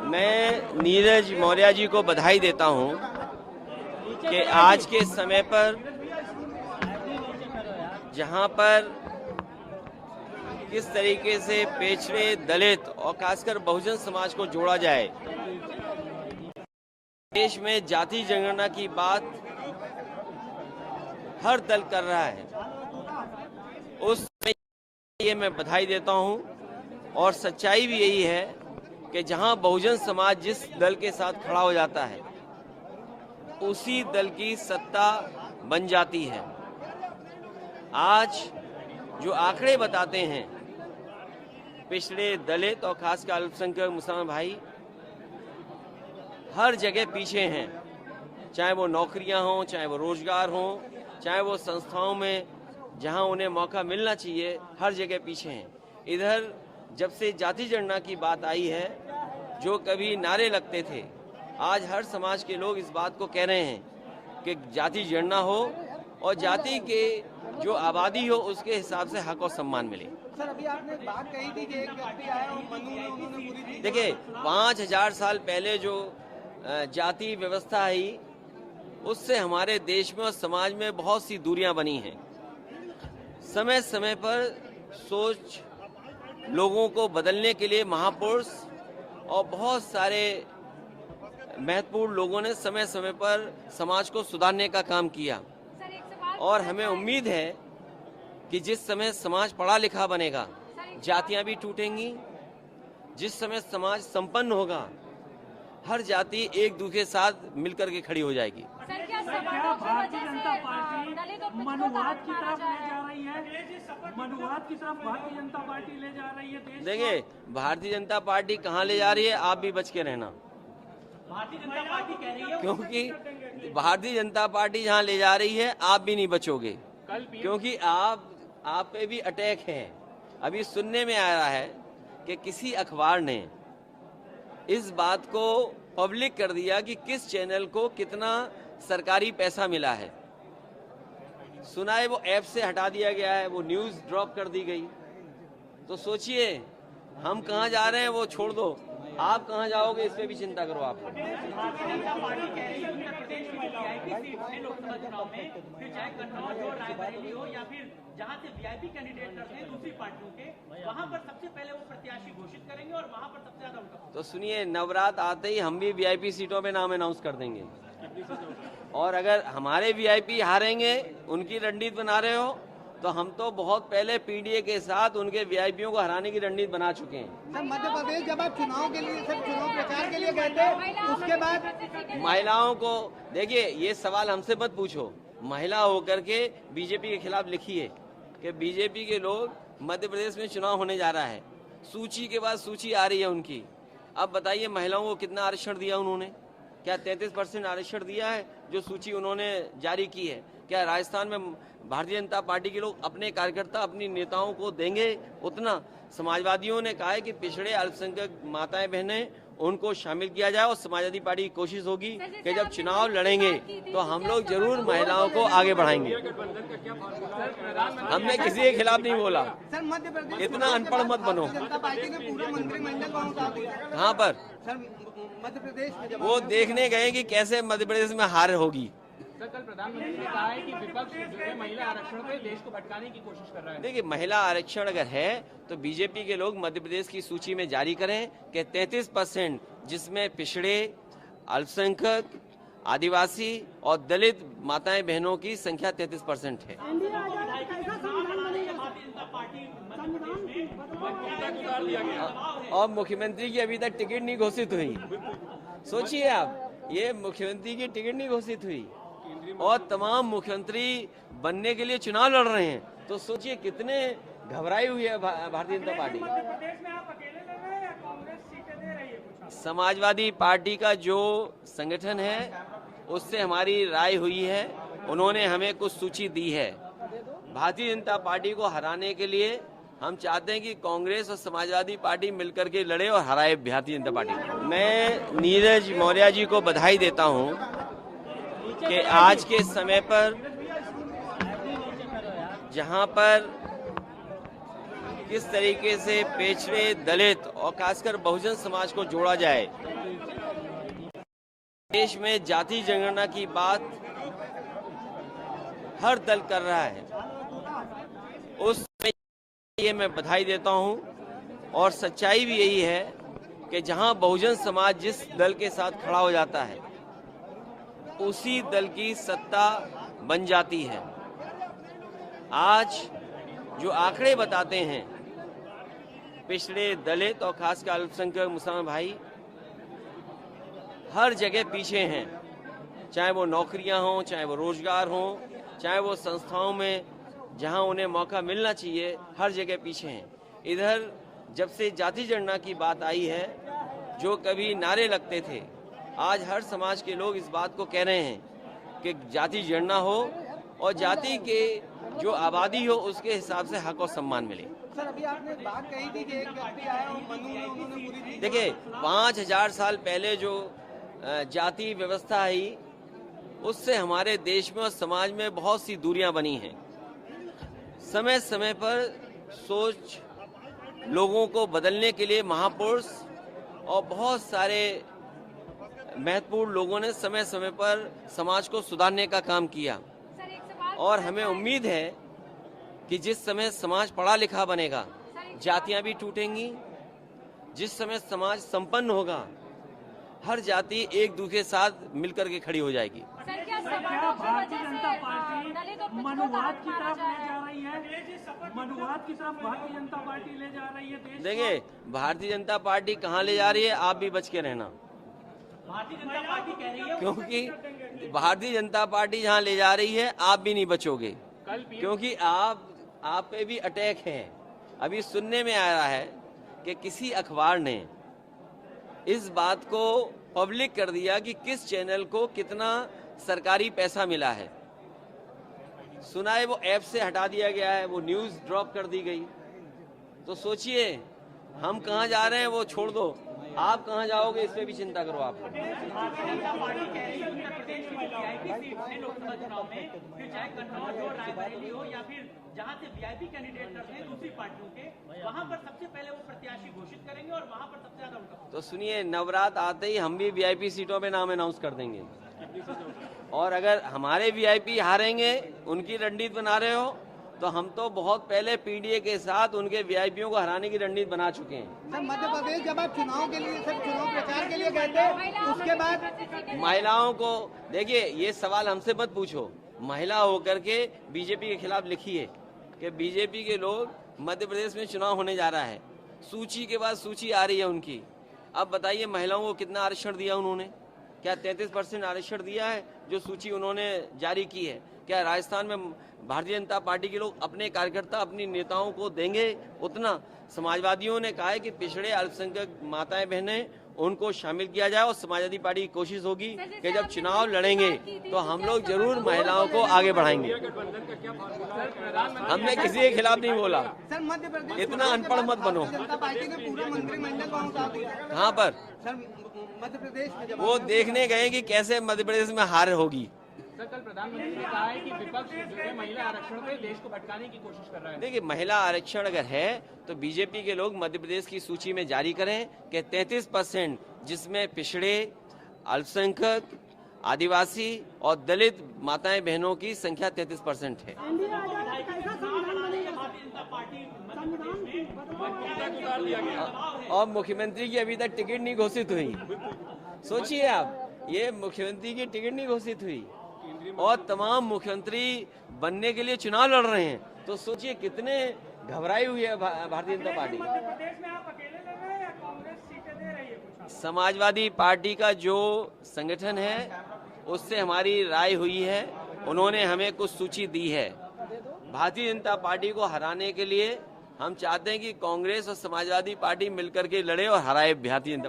मैं नीरज मौर्य जी को बधाई देता हूं कि आज के समय पर जहां पर किस तरीके से पिछड़े, दलित और खासकर बहुजन समाज को जोड़ा जाए, देश में जाति जनगणना की बात हर दल कर रहा है, उस ये मैं बधाई देता हूं। और सच्चाई भी यही है कि जहां बहुजन समाज जिस दल के साथ खड़ा हो जाता है उसी दल की सत्ता बन जाती है। आज जो आंकड़े बताते हैं, पिछड़े, दलित और खासकर अल्पसंख्यक मुसलमान भाई हर जगह पीछे हैं, चाहे वो नौकरियां हों, चाहे वो रोजगार हो, चाहे वो संस्थाओं में जहां उन्हें मौका मिलना चाहिए, हर जगह पीछे हैं। इधर जब से जाति जनगणना की बात आई है, जो कभी नारे लगते थे, आज हर समाज के लोग इस बात को कह रहे हैं कि जाति जनगणना हो और जाति के जो आबादी हो उसके हिसाब से हक और सम्मान मिले। सर, अभी आपने बात कही थी कि एक व्यक्ति आया और मनु ने उन्होंने पूरी देखिए, 5000 साल पहले जो जाति व्यवस्था आई, उससे हमारे देश में और समाज में बहुत सी दूरियां बनी हैं। समय समय पर सोच लोगों को बदलने के लिए महापुरुष और बहुत सारे महत्वपूर्ण लोगों ने समय समय पर समाज को सुधारने का काम किया। और हमें उम्मीद है कि जिस समय समाज पढ़ा लिखा बनेगा, जातियां भी टूटेंगी। जिस समय समाज संपन्न होगा, हर जाति एक दूसरे के साथ मिलकर के खड़ी हो जाएगी। भारतीय जनता पार्टी मनुवाद की तरफ ले जा रही है, मनुवाद की तरफ भारतीय जनता पार्टी ले जा रही है। देखिए, भारतीय जनता पार्टी कहाँ ले जा रही है, आप भी बच के रहना। भारतीय जनता पार्टी कह रही है, क्योंकि भारतीय जनता पार्टी जहाँ ले जा रही है, आप भी नहीं बचोगे, क्योंकि आप पे भी अटैक है। अभी सुनने में आ रहा है कि किसी अखबार ने इस बात को पब्लिक कर दिया कि किस चैनल को कितना सरकारी पैसा मिला है। सुना है वो ऐप से हटा दिया गया है, वो न्यूज़ ड्रॉप कर दी गई। तो सोचिए, हम कहाँ जा रहे हैं वो छोड़ दो, आप कहाँ जाओगे इस पे भी चिंता करो। आप भारतीय जनता पार्टी कह रही है उत्तर प्रदेश में वीआईपी सीट है लोकसभा चुनाव में, फिर चाहे कन्नौज हो, रायबरेली हो या फिर जहां से वीआईपी कैंडिडेट करते हैं दूसरी पार्टियों के, वहां पर सबसे पहले वो प्रत्याशी घोषित करेंगे और वहां पर सबसे ज्यादा उनका। तो सुनिए, नवरात्र आते ही हम भी वीआईपी सीटों पे नाम अनाउंस कर देंगे। और अगर हमारे वीआईपी हारेंगे, उनकी रणनीति बना रहे हो, तो हम तो बहुत पहले पीडीए के साथ उनके वीआईपीओ को हराने की रणनीति बना चुके हैं। सर, मध्य प्रदेश जब आप चुनाव के लिए, सर चुनाव प्रचार के लिए गए थे, उसके बाद महिलाओं को देखिए, ये सवाल हमसे मत पूछो। महिला होकर के बीजेपी के खिलाफ लिखिए कि बीजेपी के लोग मध्य प्रदेश में चुनाव होने जा रहा है, सूची के बाद सूची आ रही है उनकी। अब बताइए, महिलाओं को कितना आरक्षण दिया उन्होंने? क्या 33% आरक्षण दिया है जो सूची उन्होंने जारी की है? क्या राजस्थान में भारतीय जनता पार्टी के लोग अपने कार्यकर्ता, अपनी नेताओं को देंगे उतना? समाजवादियों ने कहा है कि पिछड़े, अल्पसंख्यक माताएं बहनें, उनको शामिल किया जाए। और समाजवादी पार्टी की कोशिश होगी कि जब चुनाव लड़ेंगे तो हम लोग जरूर महिलाओं को आगे बढ़ाएंगे। हमने किसी के खिलाफ नहीं बोला। सर, मध्य प्रदेश इतना अनपढ़ मत बनो। जनता पार्टी ने पूरा मंत्रिमंडल को हटा दिया। कहाँ पर? सर, मध्य प्रदेश में जब वो देखने गए कि कैसे मध्य प्रदेश में हार होगी। सर, कल प्रधानमंत्री ने कहा है कि विपक्ष जो है महिला आरक्षण पे देश को भटकाने की कोशिश कर रहा है। देखिए, महिला आरक्षण अगर है तो बीजेपी के लोग मध्य प्रदेश की सूची में जारी करें कि 33%, जिसमें पिछड़े, अल्पसंख्यक, आदिवासी और दलित माताएं बहनों की संख्या 33% है। और मुख्यमंत्री की अभी तक टिकट नहीं घोषित हुई। सोचिए आप, ये मुख्यमंत्री की टिकट नहीं घोषित हुई और तमाम मुख्यमंत्री बनने के लिए चुनाव लड़ रहे हैं। तो सोचिए कितने घबराई हुई है भारतीय जनता पार्टी। समाजवादी पार्टी का जो संगठन है उससे हमारी राय हुई है, उन्होंने हमें कुछ सूची दी है। भारतीय जनता पार्टी को हराने के लिए हम चाहते हैं कि कांग्रेस और समाजवादी पार्टी मिलकर के लड़े और हराए भारतीय जनता पार्टी। मैं नीरज मौर्य जी को बधाई देता हूं कि आज के समय पर जहां पर किस तरीके से पिछड़े, दलित और खासकर बहुजन समाज को जोड़ा जाए। देश में जाति जनगणना की बात हर दल कर रहा है, उसमें ये मैं बधाई देता हूं। और सच्चाई भी यही है कि जहां बहुजन समाज जिस दल के साथ खड़ा हो जाता है उसी दल की सत्ता बन जाती है। आज जो आंकड़े बताते हैं पिछड़े, दलित और खासकर अल्पसंख्यक मुसलमान भाई हर जगह पीछे हैं, चाहे वो नौकरियां हों, चाहे वो रोजगार हो, चाहे वो संस्थाओं में जहां उन्हें मौका मिलना चाहिए, हर जगह पीछे हैं। इधर जब से जाति जनगणना की बात आई है, जो कभी नारे लगते थे, आज हर समाज के लोग इस बात को कह रहे हैं कि जाति जनगणना हो और जाति के जो आबादी हो उसके हिसाब से हक और सम्मान मिले। सर, अभी आपने एक बात कही थी कि एक व्यक्ति आया और मनु में उन्होंने पूरी, देखिए 5000 साल पहले जो जाति व्यवस्था आई उससे हमारे देश में और समाज में बहुत सी दूरियां बनी हैं। समय समय पर सोच लोगों को बदलने के लिए महापुरुष और बहुत सारे महत्वपूर्ण लोगों ने समय समय पर समाज को सुधारने का काम किया। और हमें उम्मीद है कि जिस समय समाज पढ़ा लिखा बनेगा, जातियां भी टूटेंगी। जिस समय समाज संपन्न होगा, हर जाति एक दूसरे के साथ मिलकर के खड़ी हो जाएगी। भारतीय जनता पार्टी मनुवाद की तरफ ले जा रही है, मनुवाद की तरफ भारतीय जनता पार्टी ले जा रही है देश। देखिए, भारतीय जनता पार्टी कहाँ ले जा रही है, आप भी बच के रहना। भारतीय जनता पार्टी कह रही है, क्योंकि भारतीय जनता पार्टी जहाँ ले जा रही है आप भी नहीं बचोगे, क्योंकि आप पे भी अटैक है। अभी सुनने में आ रहा है कि किसी अखबार ने इस बात को पब्लिक कर दिया कि किस चैनल को कितना सरकारी पैसा मिला है। सुना है वो ऐप से हटा दिया गया है, वो न्यूज़ ड्रॉप कर दी गई। तो सोचिए हम कहाँ जा रहे हैं, वो छोड़ दो, आप कहाँ जाओगे इस पे भी चिंता करो। आप भारतीय जनता पार्टी कह रही है उत्तर प्रदेश में वीआईपी सीट है लोकसभा चुनाव में, फिर चाहे कन्नौज हो, रायबरेली हो या फिर जहां से वीआईपी कैंडिडेट करते हैं दूसरी पार्टियों के, वहां पर सबसे पहले वो प्रत्याशी घोषित करेंगे और वहां पर सबसे ज्यादा उनका। तो सुनिए, नवरात्र आते ही हम भी वीआईपी सीटों पे नाम अनाउंस कर देंगे। और अगर हमारे वीआईपी हारेंगे, उनकी रणनीति बना रहे हो, तो हम तो बहुत पहले पीडीए के साथ उनके वीआईपीओ को हराने की रणनीति बना चुके हैं। सर, मध्य प्रदेश जब आप चुनाव के लिए, सर चुनाव प्रचार के लिए गए थे, उसके बाद महिलाओं को देखिए, ये सवाल हमसे मत पूछो। महिला होकर के बीजेपी के खिलाफ लिखिए कि बीजेपी के लोग मध्य प्रदेश में चुनाव होने जा रहा है, सूची के बाद सूची आ रही है उनकी। अब बताइए महिलाओं को कितना आरक्षण दिया उन्होंने? क्या 33% आरक्षण दिया है जो सूची उन्होंने जारी की है? क्या राजस्थान में भारतीय जनता पार्टी के लोग अपने कार्यकर्ता, अपनी नेताओं को देंगे उतना? समाजवादियों ने कहा है कि पिछड़े अल्पसंख्यक माताएं बहनें उनको शामिल किया जाए और समाजवादी पार्टी की कोशिश होगी कि जब चुनाव लड़ेंगे तो हम लोग जरूर महिलाओं को आगे बढ़ाएंगे। हमने किसी के खिलाफ नहीं बोला। सर, मध्य प्रदेश इतना अनपढ़ मत बनो। जनता पार्टी ने पूरा मंत्रिमंडल को हटा दिया। कहाँ पर? सर, मध्य प्रदेश में जब वो देखने गए कि कैसे मध्य प्रदेश में हार होगी। सर, कल प्रधानमंत्री ने कहा है कि विपक्ष जो है महिला आरक्षण पे देश को भटकाने की कोशिश कर रहा है। देखिए, महिला आरक्षण अगर है तो बीजेपी के लोग मध्य प्रदेश की सूची में जारी करें कि 33%, जिसमें पिछड़े, अल्पसंख्यक, आदिवासी और दलित माताएं बहनों की संख्या 33% है। और मुख्यमंत्री की अभी तक टिकट नहीं घोषित हुई। सोचिए आप, ये मुख्यमंत्री की टिकट नहीं घोषित हुई और तमाम मुख्यमंत्री बनने के लिए चुनाव लड़ रहे हैं। तो सोचिए कितने घबराई हुई है भारतीय जनता पार्टी। समाजवादी पार्टी का जो संगठन है उससे हमारी राय हुई है, उन्होंने हमें कुछ सूची दी है। भारतीय जनता पार्टी को हराने के लिए हम चाहते हैं कि कांग्रेस और समाजवादी पार्टी मिलकर के लड़े और हराए भारतीय जनता